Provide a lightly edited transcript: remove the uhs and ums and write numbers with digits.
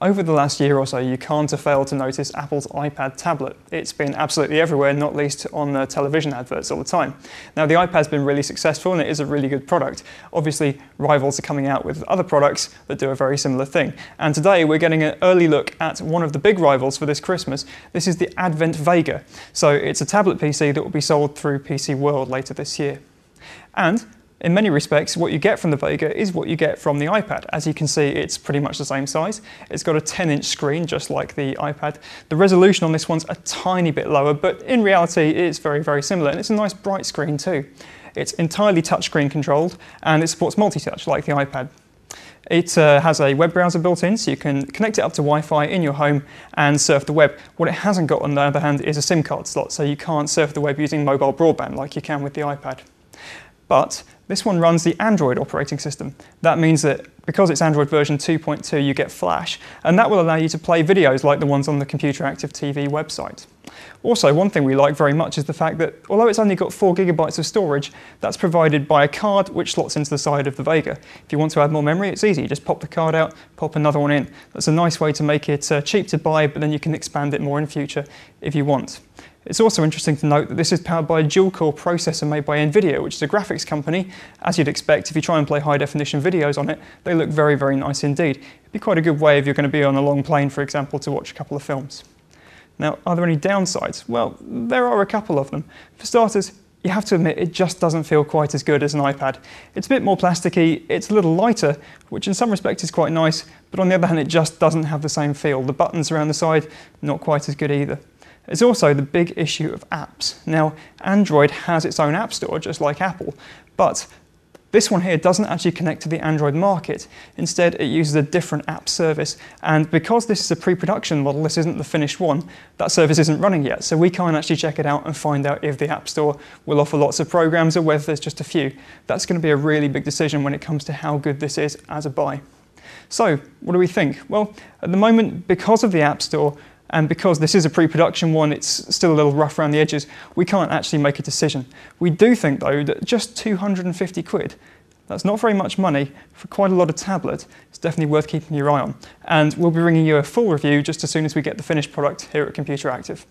Over the last year or so, you can't have failed to notice Apple's iPad tablet. It's been absolutely everywhere, not least on the television adverts all the time. Now, the iPad's been really successful and it is a really good product. Obviously, rivals are coming out with other products that do a very similar thing. And today, we're getting an early look at one of the big rivals for this Christmas. This is the Advent Vega. So it's a tablet PC that will be sold through PC World later this year. And in many respects, what you get from the Vega is what you get from the iPad. As you can see, it's pretty much the same size. It's got a 10-inch screen, just like the iPad. The resolution on this one's a tiny bit lower, but in reality, it's very, very similar. And it's a nice bright screen too. It's entirely touchscreen controlled, and it supports multi-touch, like the iPad. It has a web browser built in, so you can connect it up to Wi-Fi in your home and surf the web. What it hasn't got, on the other hand, is a SIM card slot, so you can't surf the web using mobile broadband like you can with the iPad. But this one runs the Android operating system. That means that because it's Android version 2.2, you get Flash, and that will allow you to play videos like the ones on the Computer Active TV website. Also, one thing we like very much is the fact that although it's only got 4 GB of storage, that's provided by a card which slots into the side of the Vega. If you want to add more memory, it's easy. Just pop the card out, pop another one in. That's a nice way to make it cheap to buy, but then you can expand it more in future if you want. It's also interesting to note that this is powered by a dual-core processor made by NVIDIA, which is a graphics company. As you'd expect, if you try and play high-definition videos on it, they look very, very nice indeed. It'd be quite a good way if you're going to be on a long plane, for example, to watch a couple of films. Now, are there any downsides? Well, there are a couple of them. For starters, you have to admit it just doesn't feel quite as good as an iPad. It's a bit more plasticky, it's a little lighter, which in some respects is quite nice, but on the other hand, it just doesn't have the same feel. The buttons around the side, not quite as good either. It's also the big issue of apps. Now, Android has its own app store, just like Apple, but this one here doesn't actually connect to the Android market. Instead, it uses a different app service, and because this is a pre-production model, this isn't the finished one, that service isn't running yet, so we can't actually check it out and find out if the App Store will offer lots of programs or whether there's just a few. That's going to be a really big decision when it comes to how good this is as a buy. So, what do we think? Well, at the moment, because of the App Store, and because this is a pre-production one, it's still a little rough around the edges, we can't actually make a decision. We do think, though, that just 250 quid, that's not very much money for quite a lot of tablet. It's definitely worth keeping your eye on. And we'll be bringing you a full review just as soon as we get the finished product here at Computer Active.